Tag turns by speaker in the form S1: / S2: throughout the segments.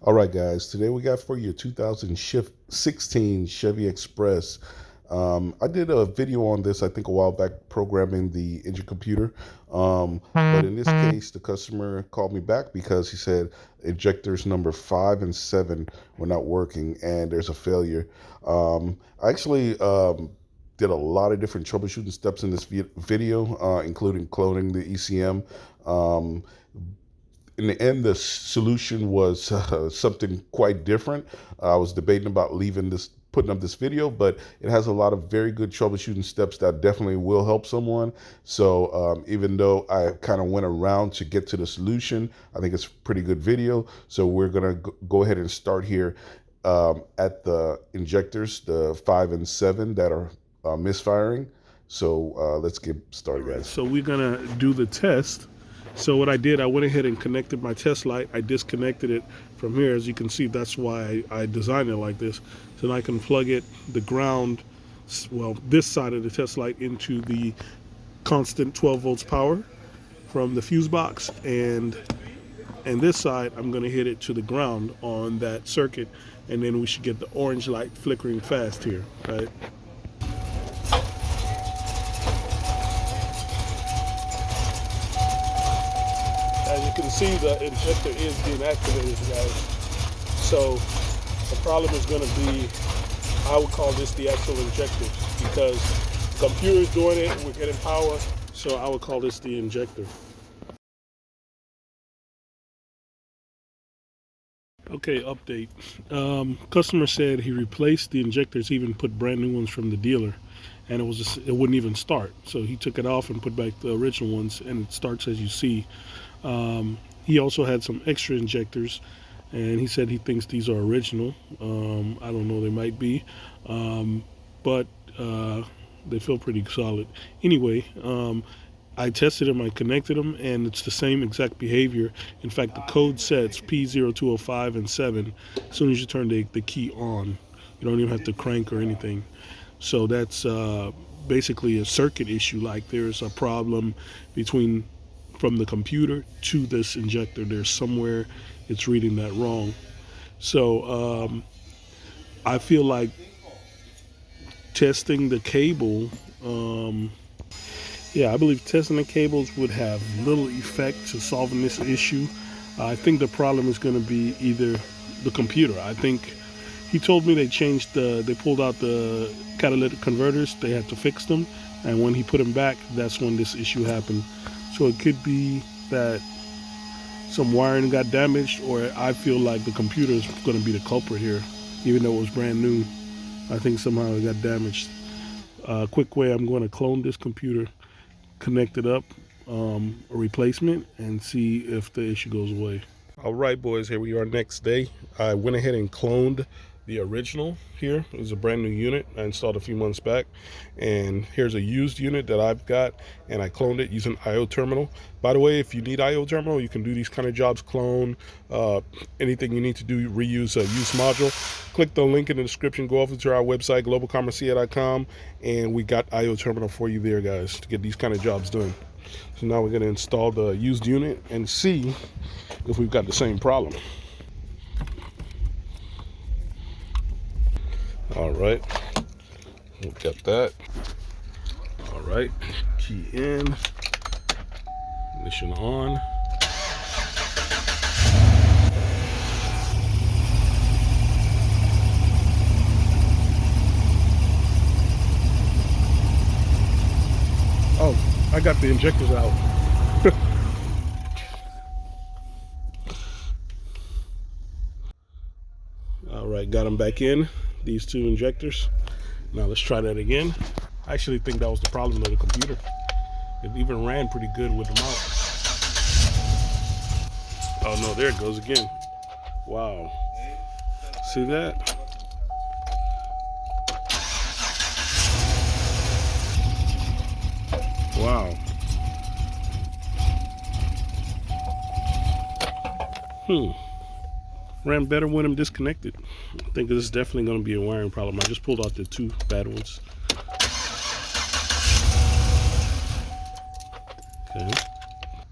S1: All right, guys, today we got for you a 2016 Chevy Express. I did a video on this, I think, a while back, programming the engine computer. But in this case, the customer called me back because he said injectors number 5 and 7 were not working and there's a failure. I actually did a lot of different troubleshooting steps in this video, including cloning the ECM. In the end, the solution was something quite different. I was debating about putting up this video, but it has a lot of very good troubleshooting steps that definitely will help someone. So even though I kind of went around to get to the solution, I think it's a pretty good video. So we're gonna go ahead and start here at the injectors, the 5 and 7 that are misfiring. So let's get started, guys.
S2: So we're gonna do the test. So what I did, I went ahead and connected my test light. I disconnected it from here. As you can see, that's why I designed it like this. So now I can plug it, the ground, well, this side of the test light into the constant 12 volts power from the fuse box. And this side, I'm gonna hit it to the ground on that circuit. And then we should get the orange light flickering fast here, right? As you can see, the injector is being activated, guys. So the problem is going to be, I would call this the actual injector, because the computer is doing it and we're getting power. So I would call this the injector. Okay, update. Customer said he replaced the injectors, even put brand new ones from the dealer, and it wouldn't even start. So he took it off and put back the original ones, and it starts as you see. He also had some extra injectors, and he said he thinks these are original. I don't know, they might be, but they feel pretty solid. Anyway, I tested them, I connected them, and it's the same exact behavior. In fact, the code sets P0205 and 7 as soon as you turn the key on. You don't even have to crank or anything. So that's basically a circuit issue. Like there's a problem from the computer to this injector. There's somewhere it's reading that wrong. So I feel like testing the cable, I believe testing the cables would have little effect to solving this issue. I think the problem is going to be either the computer. I think he told me they pulled out the catalytic converters. They had to fix them, and when he put them back, that's when this issue happened. So it could be that some wiring got damaged, or I feel like the computer is going to be the culprit here, even though it was brand new. I think somehow it got damaged. Quick way, I'm going to clone this computer, connect it up, a replacement, and see if the issue goes away. All right, boys, here we are next day. I went ahead and cloned the original here. It was a brand new unit I installed a few months back, and here's a used unit that I've got, and I cloned it using IO terminal. By the way, if you need IO terminal, you can do these kind of jobs, clone anything you need to do, reuse a use module. Click the link in the description, go over to our website globalcommerceca.com, and we got IO terminal for you there, guys, to get these kind of jobs done. So now we're going to install the used unit and see if we've got the same problem. All right, we'll get that. All right, key in, ignition on. Oh, I got the injectors out. All right, got them back in. These two injectors. Now let's try that again. I actually think that was the problem of the computer. It even ran pretty good with them out. Oh no, there it goes again. Wow. See that? Wow. Ran better when I'm disconnected. I think this is definitely going to be a wiring problem. I just pulled out the two bad ones. Okay.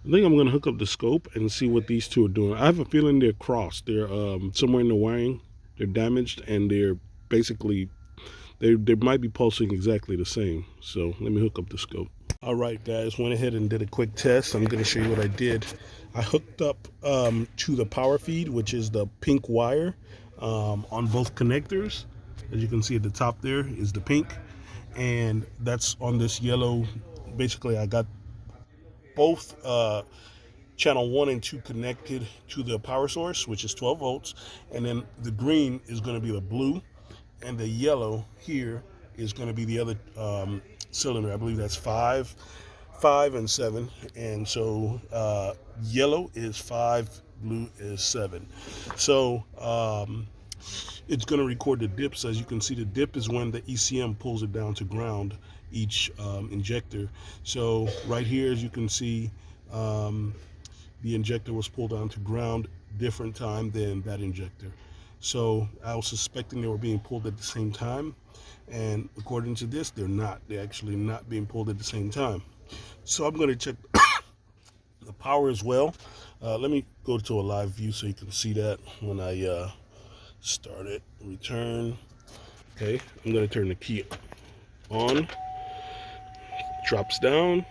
S2: I think I'm going to hook up the scope and see what these two are doing. I have a feeling they're crossed. They're somewhere in the wiring. They're damaged, and they're basically they might be pulsing exactly the same. So let me hook up the scope. All right, guys, went ahead and did a quick test. I'm going to show you what I did. I hooked up to the power feed, which is the pink wire on both connectors. As you can see at the top there is the pink, and that's on this yellow. Basically, I got both channel 1 and 2 connected to the power source, which is 12 volts, and then the green is going to be the blue, and the yellow here is going to be the other cylinder. I believe that's 5 and 7, and so yellow is 5, blue is 7. So it's going to record the dips. As you can see, the dip is when the ECM pulls it down to ground each injector. So right here, as you can see, the injector was pulled down to ground different time than that injector. So I was suspecting they were being pulled at the same time, and according to this, they're not. They're actually not being pulled at the same time. So I'm going to check the power as well. Let me go to a live view so you can see that when I start it. Return. Okay, I'm going to turn the key on. Drops down. You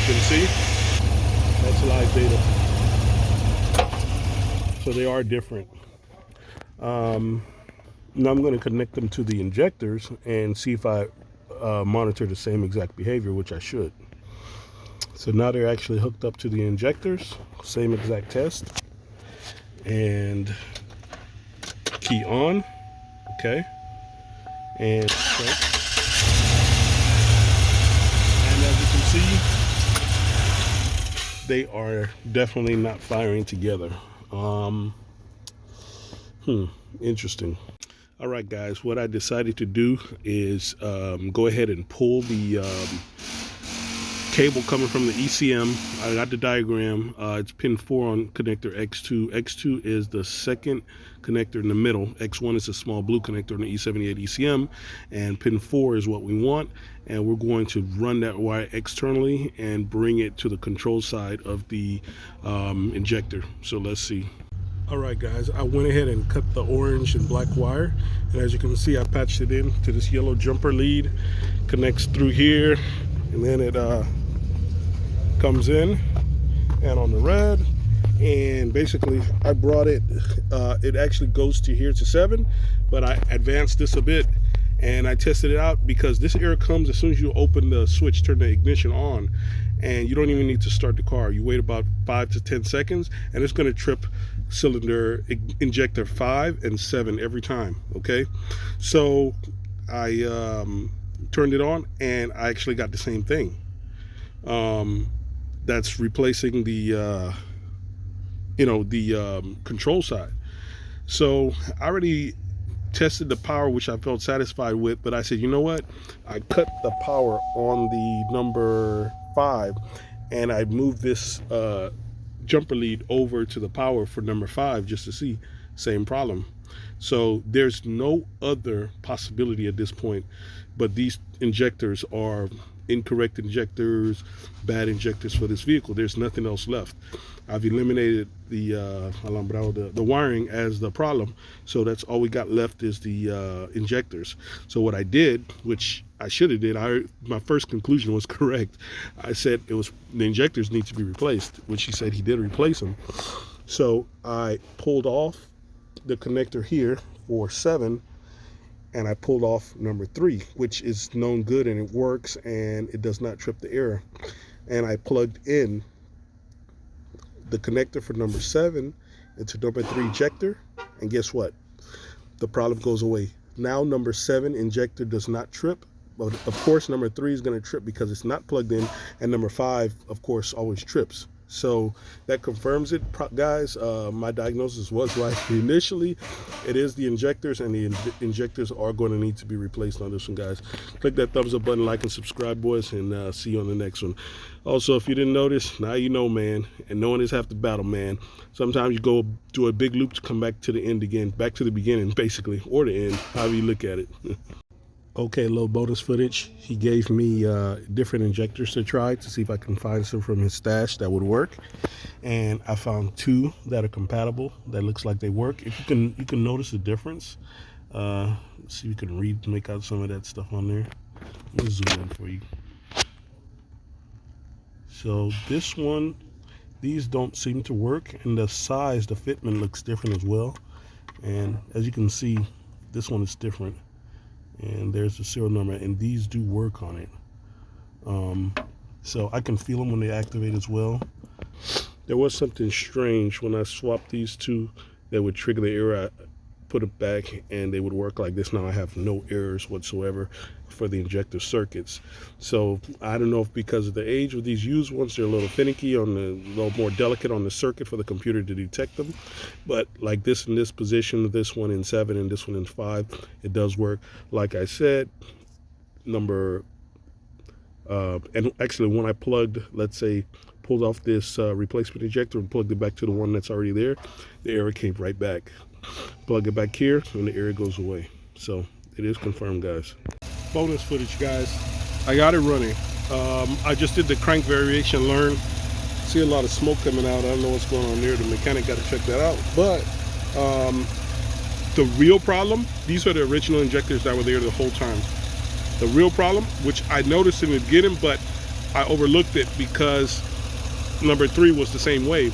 S2: can see that's live data. So they are different. Now I'm going to connect them to the injectors and see if I monitor the same exact behavior, which I should. So now they're actually hooked up to the injectors, same exact test. And key on, okay. And okay. And as you can see, they are definitely not firing together. Interesting. All right, guys, what I decided to do is go ahead and pull the cable coming from the ECM. I got the diagram. It's pin 4 on connector X2. X2 is the second connector in the middle. X1 is a small blue connector on the E78 ECM, and pin 4 is what we want. And we're going to run that wire externally and bring it to the control side of the injector. So let's see. All right, guys, I went ahead and cut the orange and black wire, and as you can see, I patched it in to this yellow jumper lead, connects through here, and then it comes in and on the red, and basically I brought it, it actually goes to here to 7, but I advanced this a bit and I tested it out because this error comes as soon as you open the switch, turn the ignition on, and you don't even need to start the car. You wait about 5 to 10 seconds and it's going to trip cylinder injector 5 and 7 every time. Okay, so I turned it on and I actually got the same thing. That's replacing the control side. So I already tested the power, which I felt satisfied with, but I said, you know what, I cut the power on the number 5 and I moved this jumper lead over to the power for number 5 just to see, same problem. So there's no other possibility at this point, but these injectors are incorrect injectors, bad injectors for this vehicle. There's nothing else left. I've eliminated the alambrado, the wiring as the problem, so that's all we got left is the injectors. So what I did, which I should have did, my first conclusion was correct. I said it was the injectors need to be replaced, which he said he did replace them. So I pulled off the connector here for 7, and I pulled off number 3, which is known good and it works and it does not trip the error. And I plugged in the connector for number 7 into number 3 injector, and guess what? The problem goes away. Now number 7 injector does not trip, but of course number 3 is going to trip because it's not plugged in, and number 5 of course always trips. So that confirms it, guys. My diagnosis was right initially. It is the injectors, and the injectors are going to need to be replaced on this one, guys. Click that thumbs up button, like and subscribe, boys, and see you on the next one. Also, if you didn't notice, now you know, man, and knowing is half the battle, man. Sometimes you go do a big loop to come back to the end again, back to the beginning, basically, or the end, however you look at it. Okay, a little bonus footage. He gave me different injectors to try to see if I can find some from his stash that would work. And I found two that are compatible. That looks like they work. If you can notice the difference. Let's see if you can make out some of that stuff on there. Let me zoom in for you. So this one, these don't seem to work, and the size, the fitment looks different as well. And as you can see, this one is different. And there's the serial number, and these do work on it. So I can feel them when they activate as well. There was something strange when I swapped these two that would trigger the error. I put it back and they would work like this. Now I have no errors whatsoever for the injector circuits. So I don't know if because of the age of these used ones, they're a little finicky a little more delicate on the circuit for the computer to detect them. But like this in this position, this one in 7 and this one in 5, it does work. Like I said, and actually when I plugged, let's say, pulled off this replacement injector and plugged it back to the one that's already there, the error came right back. Plug it back here and the error goes away. So it is confirmed, guys. Bonus footage, guys. I got it running. I just did the crank variation learn. See a lot of smoke coming out. I don't know what's going on there. The mechanic got to check that out. But the real problem, these are the original injectors that were there the whole time. The real problem, which I noticed in the beginning, but I overlooked it because number 3 was the same way.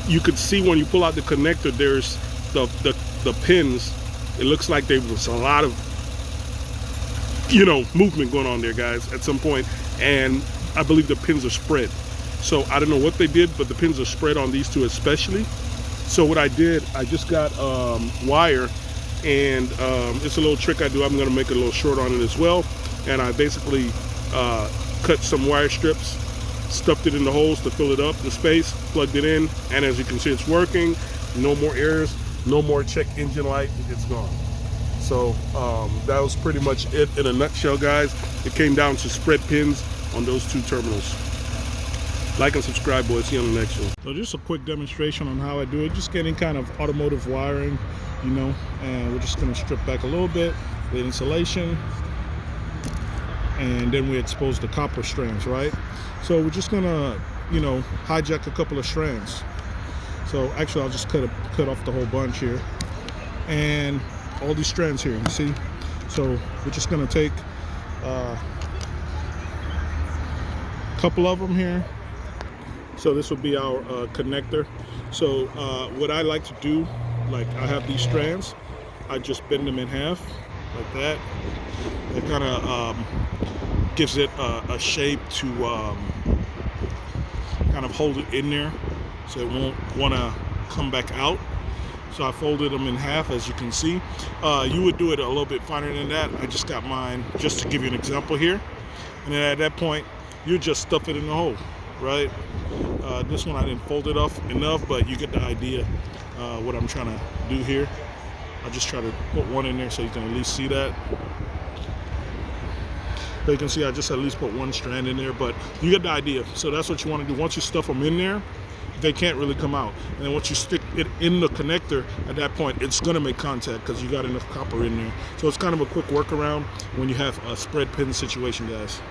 S2: You could see when you pull out the connector, there's the pins. It looks like there was a lot of, movement going on there, guys, at some point. And I believe the pins are spread. So I don't know what they did, but the pins are spread on these two especially. So what I did, I just got wire, and it's a little trick I do. I'm going to make it a little short on it as well. And I basically cut some wire strips, stuffed it in the holes to fill it up, the space, plugged it in, and as you can see, it's working. No more errors, no more check engine light, it's gone. So that was pretty much it in a nutshell, guys. It came down to spread pins on those two terminals. Like and subscribe, boys. See you on the next one. So just a quick demonstration on how I do it. Just getting kind of automotive wiring, and we're just gonna strip back a little bit with insulation, and then we expose the copper strands, right? So we're just gonna, hijack a couple of strands. So actually, I'll just cut off the whole bunch here, and all these strands here, you see. So we're just gonna take a couple of them here. So this will be our connector. So what I like to do, like I have these strands, I just bend them in half like that. That kind of gives it a shape to kind of hold it in there so it won't want to come back out. So I folded them in half, as you can see. You would do it a little bit finer than that. I just got mine just to give you an example here. And then at that point, you just stuff it in the hole, right? This one I didn't fold it off enough, but you get the idea what I'm trying to do here. I just try to put one in there so you can at least see that. So you can see I just at least put one strand in there, but you get the idea. So that's what you want to do. Once you stuff them in there, they can't really come out. And then once you stick it in the connector, at that point, it's going to make contact because you got enough copper in there. So it's kind of a quick workaround when you have a spread pin situation, guys.